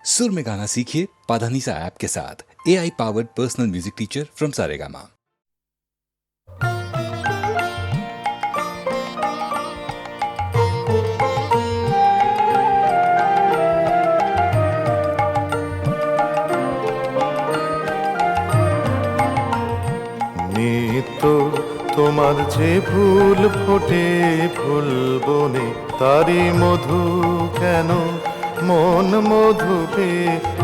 सुर में गाना सीखिए पाधानीसा ऐप के साथ। AI powered personal music teacher from Saregama. নিত্য তোমার যে ফুল ফোটে ফুল বনে, তারি মধু কেন মন মধু পে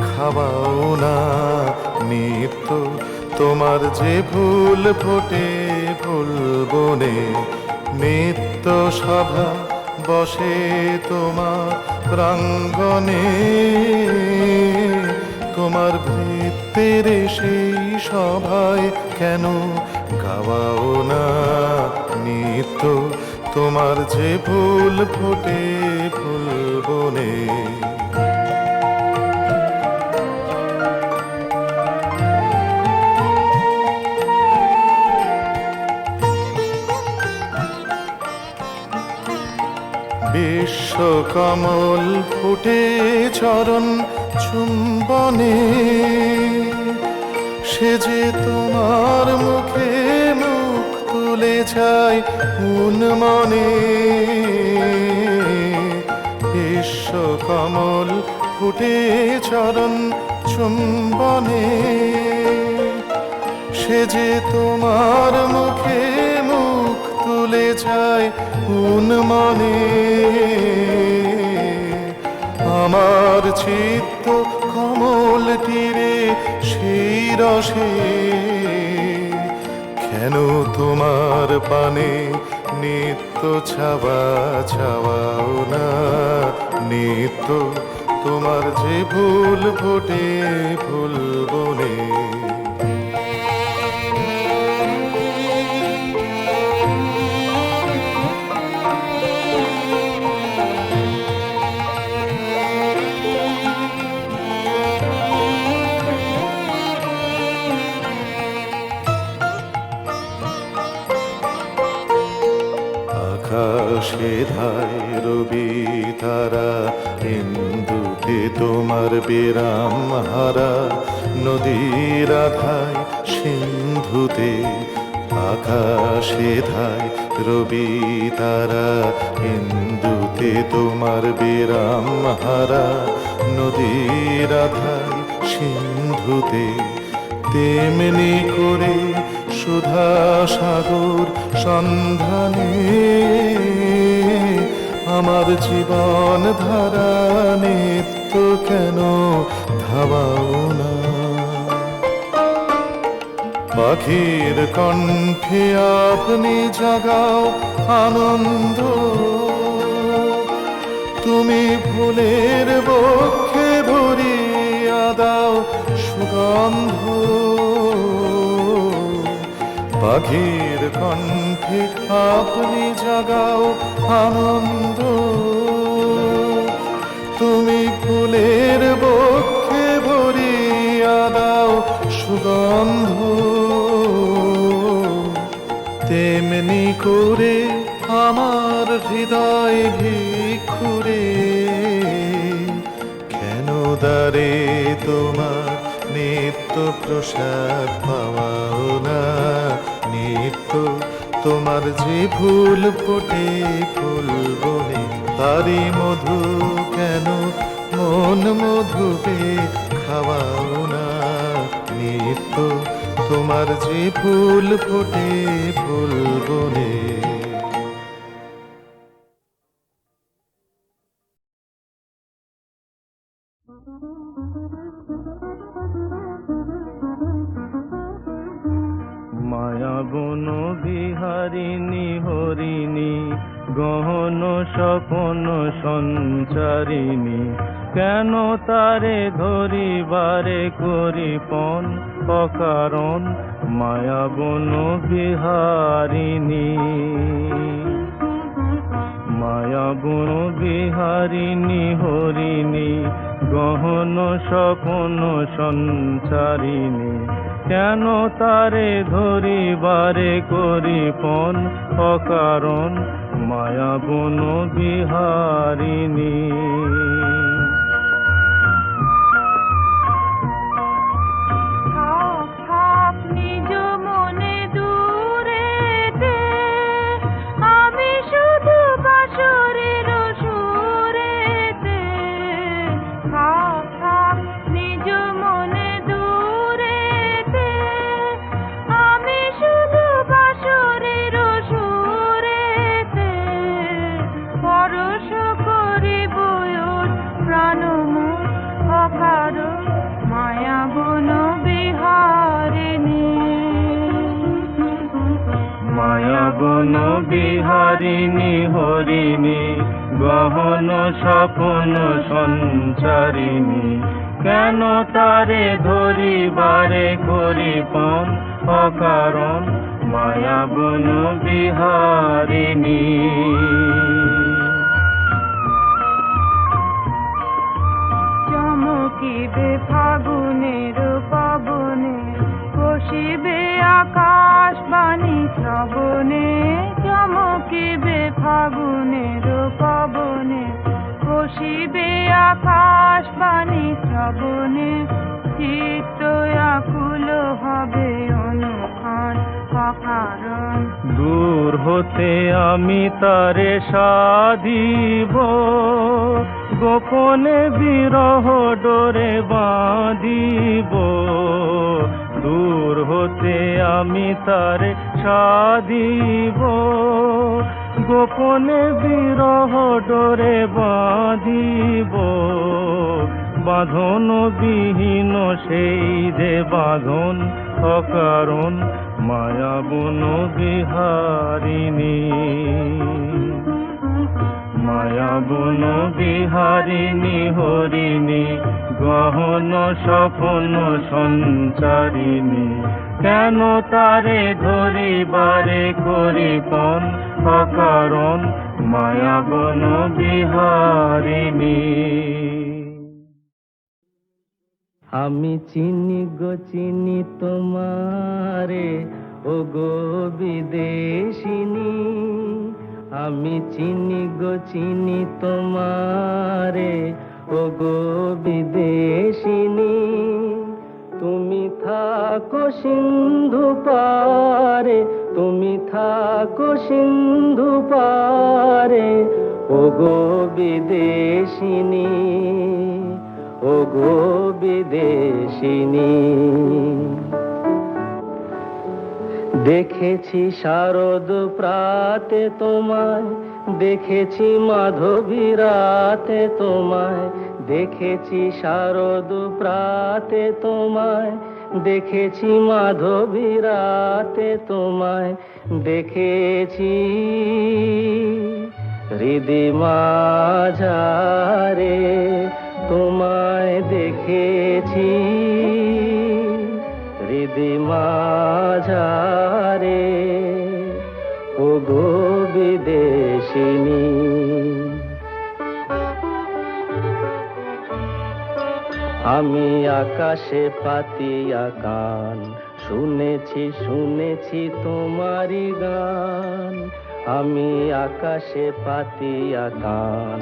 খাওয়াও না। নিত্য তোমার যে ফুল ফোটে ফুল বনে, নিত্য সভা বসে তোমার প্রাঙ্গণে, তোমার ভৃত্যের সেই সভায় কেন গাওয়াও না। নিত্য তোমার যে ফুল ফোটে ফুল বনে। বিশ্বকমল ফুটে চরণ চুম্বনে, সে যে তোমার মুখে মুখ তুলে যায় মনে। বিশ্বকমল ফুটে চরণ চুম্বনে, সে যে তোমার মুখে মুখ তুলে যায় মনে। আমার চিত্ত কমল তীরে সেই রসে কেন তোমার পানে নিত্য ছাওয়া ছাওয়াও না। নিত্য তোমার যে ফুল ফোটে ফুল বনে। আকাশে ধায় রবি তারা, ইন্দুতে তোমার বিরাম হারা। নদীর আধায় সিন্ধুতে, আকাশে ধায় রবি তারা, ইন্দুতে তোমার বিরাম হারা। নদীর আধায় সিন্ধুতে, তেমনি করে সুধা সাগর সন্ধানে আমার জীবন ধারা নিত্য কেন ধাবাও না। পাখির কণ্ঠে আপনি জাগাও আনন্দ, তুমি ফুলের বক্ষে ভরিয়া দাও সুগন্ধ। পাখির কণ্ঠে আপনি জাগাও আনন্দ, তুমি ফুলের বক্ষে ভরিয়া দাও সুগন্ধ। তেমনি করে আমার হৃদয় ভিক্ষুরে কেন দ্বারে তোমার নিত্য প্রসাদ পাওয়াও না। নিত্য তোমার যে ফুল ফোটে ফুল বনে, তারি মধু কেন মন মধু পে খাওয়াও না। নিত্য তোমার যে ফুল ফোটে ফুল বনে। মায়া বন বিহারিণী হরিণী, গহন স্বপন সঞ্চারিণী, কেন তারে ধরিবারে করিপন অকারণ। মায়া বন বিহারিণী, মায়া বন বিহারিণী হরিণী, গহন স্বপন সঞ্চারিণী, কেন তারে ধরিবারে করিপন অকারণ। মায়া বন বিহারিণী। হরিণী গহন স্বপ্ন সঞ্চারিণী কেন তারে ধরিবারে করি পণ অকারণ মায়া বন বিহারিণী চমকিবে ফাগুনের পবনে কষিবে আকাশ বাণী শ্রবণে চমকিবে ফাগুনের পবনে কষিবে আকাশ বাণী শ্রবণে চিত্ত আকুল হবে অনুক্ষণ অকারণ দূর হতে আমি তারে সাধিব গোপনে বিরহ ডোরে বাঁধিব দূর হতে আমি তারে সাধিব গোপনে বিরহ ডোরে বাঁধিব বাঁধন বিহীন সেই যে বাঁধন অকারণ মায়া বন বিহারিণী মায়া বন বিহারিণী হরিণী গহন স্বপ্ন সঞ্চারিণী কেন তারে ধরিবারে করি পণ অকারণ মায়া বন বিহারিণী আমি চিনি গো চিনি তোমারে ও গো বিদেশিনী আমি চিনি গো চিনি তোমারে ও গো বিদেশিনী তুমি থাকো সিন্ধু পারে তুমি থাকো সিন্ধু পারে ও গো বিদেশিনী ও গো বিদেশিনী দেখেছি শারদ প্রাতে তোমায় দেখেছি মাধবী রাতে তোমায় দেখেছি শারদ প্রাতে তোমায় দেখেছি মাধবী রাতে তোমায় দেখেছি হৃদি মাঝারে তোমায় দেখেছি হৃদি মাঝারে ও গো বিদেশিনী আমি আকাশে পাতিয়া কান শুনেছি শুনেছি তোমারি গান আমি আকাশে পাতিয়া কান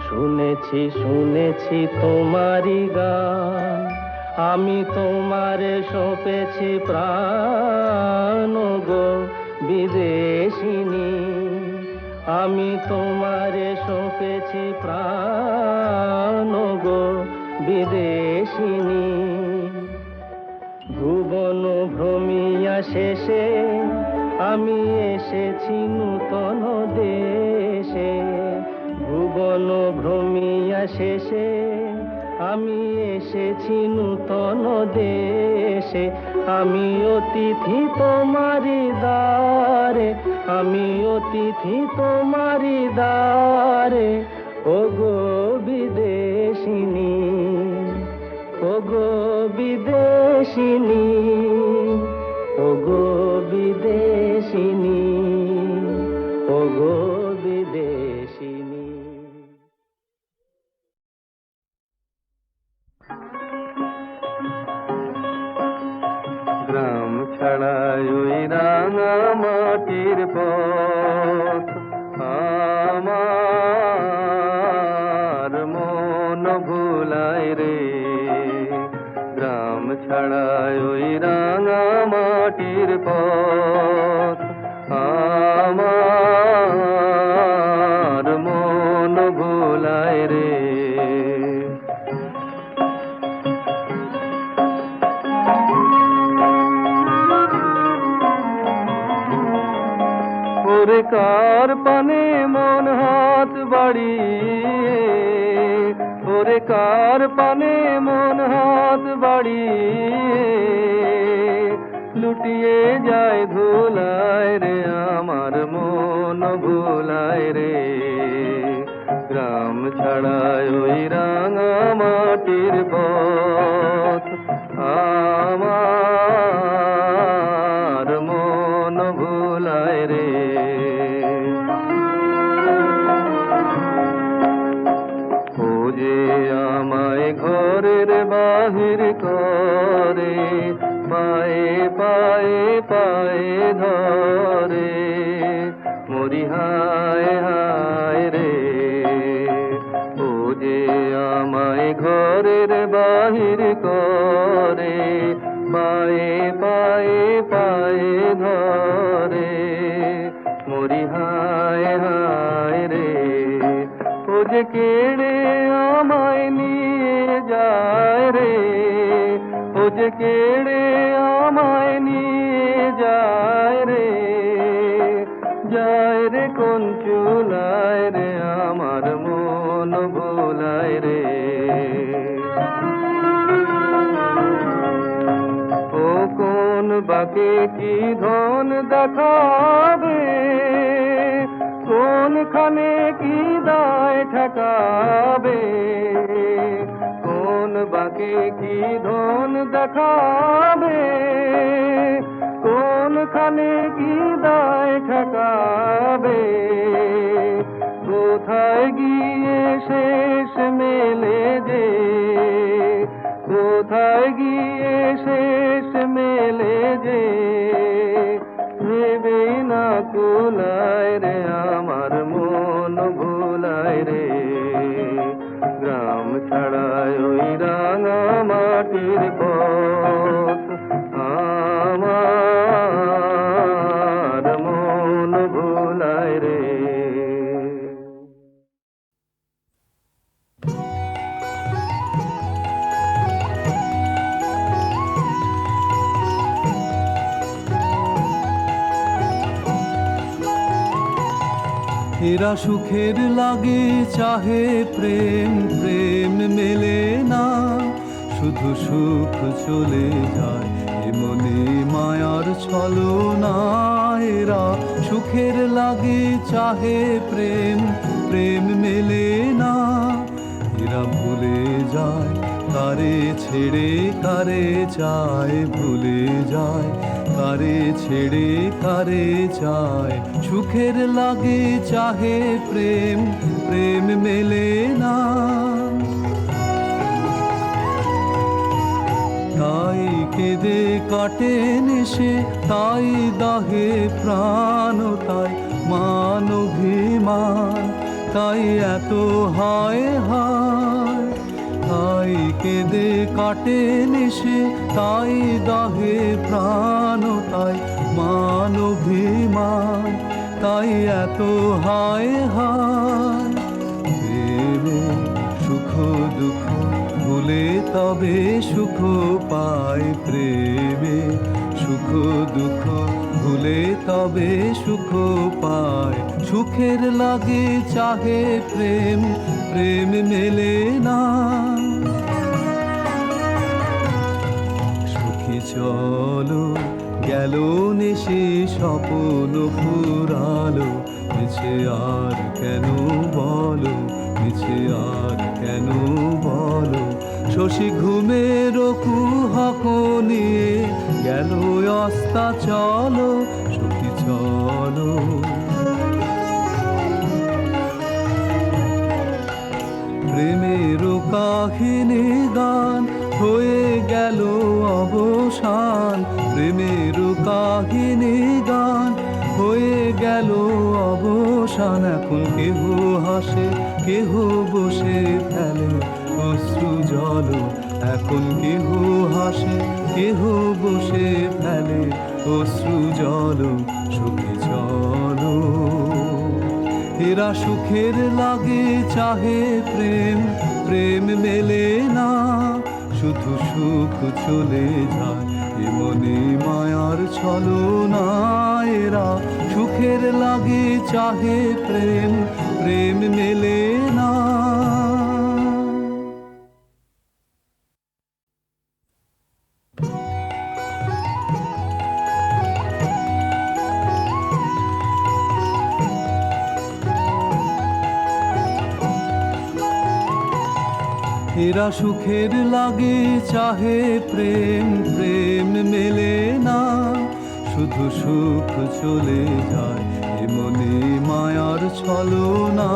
শুনেছি শুনেছি তোমারি গান আমি তোমারে সঁপেছি প্রাণ গো বিদেশিনী আমি তোমারে সঁপেছি প্রাণ গো বিদেশিনী ভুবন ভ্রমিয়া শেষে আমি এসেছি নূতন দেশে ভুবন ভ্রমিয়া শেষে আমি এসেছি নূতন দেশে আমি অতিথি তোমারি দ্বারে আমি অতিথি তোমারি দ্বারে ও গো বিদেশিনী ও গো বিদেশিনী ও গো বিদেশিনী ও গো বিদেশিনী গ্রাম ছাড়া ওই রাঙা মাটির পথ আমার মন ভুলায় রে গ্রাম ছাড়া ওই রাঙা মাটির পথ আমার মন ভুলায় রে ওরে কার পানে মন হাত বাড়িয়ে ওরে কার পানে মন হাত বাড়িয়ে লুটিয়ে যায় ধুলায় রে আমার মন ভুলায় রে গ্রাম ছাড়ায় ওই রাঙা মাটির পথ আমার মন ভুলায় রে। ও যে আমায় ঘরের বাহির করে, পায়ে পায়ে পায়ে ধরে, মরি হায় হায় রে। ও যে আমায় ঘরের বাহির করে, পায়ে পায়ে পায়ে ধরে, মরি হায় হায় রে। ও যে কেড়ে আমায় নিয়ে যায় রে, ও যে কেড়ে আমায় নিয়ে যায় রে, যায় রে কোন চুলায় রে, আমার মন ভোলায় রে। ও কোন বাকে কি ধন দেখাবে, কোনখানে কি দায় ঠেকাবে, কোন বাকে কি ধন দেখাবে, কোনখানে কি দায় ঠেকাবে, কোথায় গিয়ে শেষ মেলে যে, কোথায় গিয়ে শেষ মেলে যে, ভেবে না কুলায় রে, আমার মন ভোলায় রে। গ্রাম ছাড়ায় ওই রাঙা মাটির পথ আমার মন ভোলায় রে। এরা সুখের লাগে চাহে প্রেম, প্রেম মেলে না, শুধু সুখ চলে যায় এমনি মায়ার ছলনা। এরা সুখের লাগে চাহে প্রেম, প্রেম মেলে না, এরা ভুলে যায় কারে ছেড়ে কারে চায়, ভুলে যায় কারে ছেড়ে কারে চায়। সুখের লাগে চাহে প্রেম, প্রেম মেলে না, তাই কেঁদে কাটে নেশে, তাই দাহে প্রাণ, তাই মান অভিমান, তাই এত হায় হায়। তাই কেঁদে কাটে নেশে, তাই দাহে প্রাণ, তাই মান অভিমান, তাই এত হায় হায়। প্রেমে সুখ দুঃখ ভুলে তবে সুখ পায়, প্রেমে সুখ দুঃখ ভুলে তবে সুখ পায়। সুখের লাগে চাহে প্রেম, প্রেম মেলে না। সুখী চলো গেল নেশে স্বপ্ন ফুরালো, মিছে আর কেন বলো, মিছে আর কেন বলো। শশী ঘুমের কুহক নিয়ে গেল অস্তা চলো, সুখী চলো। প্রেমের কাহিনী গান হয়ে গেল অবসান, প্রেমের কাহিনী গান হয়ে গেল অবসান। এখন কেহ হাসে কেহ বসে ফেলে অশ্রু জল, এখন কেহ হাসে কেহ বসে ফেলে অশ্রু জল। সুখী চলো এরা সুখের লাগে চাহে প্রেম, প্রেম মেলে না, শুধু সুখ চলে যায় এমনি মায়ার ছলনা। এরা সুখের লাগে চাহে প্রেম, প্রেম মেলে না। এরা সুখের লাগে চাহে প্রেম, প্রেম মেলে না, শুধু সুখ চলে যায় এমনি মায়ার ছলনা।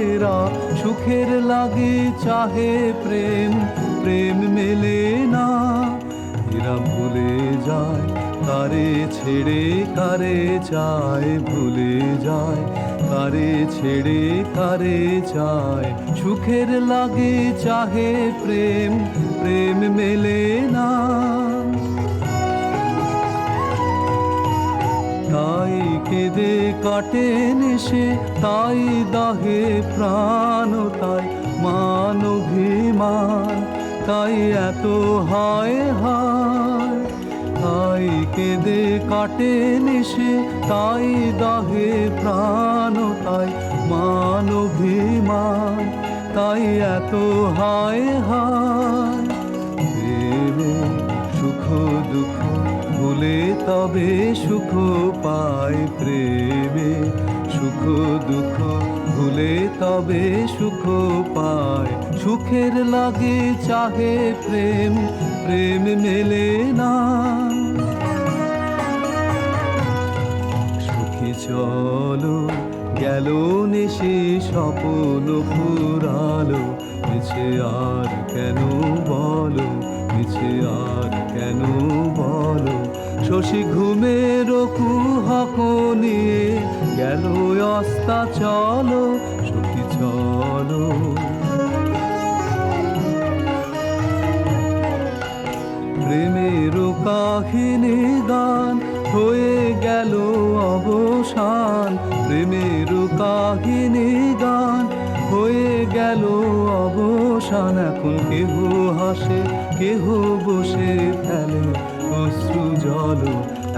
এরা সুখের লাগে চাহে প্রেম, প্রেম মেলে না, এরা ভুলে যায় কারে ছেড়ে কারে চায়, ভুলে যায় কারে ছেড়ে কারে চায়। সুখের লাগে চাহে প্রেম, প্রেম মেলে না। তাই কেঁদে কাটে নেশে, তাই দাহে প্রাণ, তাই মান অভিমান, তাই এত হায় হায়। তাই কেঁদে কাটে নেশে, তাই দাহে প্রাণ, তাই মান অভিমান, তাই এত হায় হায়। প্রেমে সুখ দুঃখ ভুলে তবে সুখ পায়, প্রেমে সুখ দুঃখ ভুলে তবে সুখ পায়। সুখের লাগে চাহে প্রেম, প্রেম মেলে না। সুখী চলো গেল নেশে স্বপ্ন ফুরালো, মিছে আর কেন বলো, মিছে আর কেন বলো। শশী ঘুমের কুহক নিয়ে গেল অস্তা চলো, সখী চলো। প্রেমের কাহিনী গান হয়ে গেল অবসান, প্রেমের কাহিনী গান হয়ে গেল অবসান। এখন কেহ হাসে কেহ বসে ফেলে অশ্রু জল,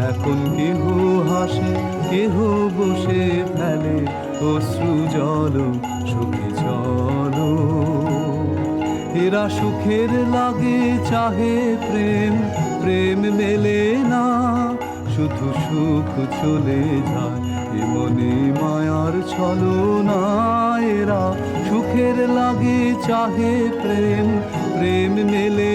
এখন কেহ হাসে কেহ বসে ফেলে অশ্রু জল। সুখী চলো এরা সুখের লাগে চাহে প্রেম, প্রেম মেলে না, শুধু সুখ চলে যায় এমনি মায়ার ছলনা। এরা সুখের লাগে চাহে প্রেম, প্রেম মেলে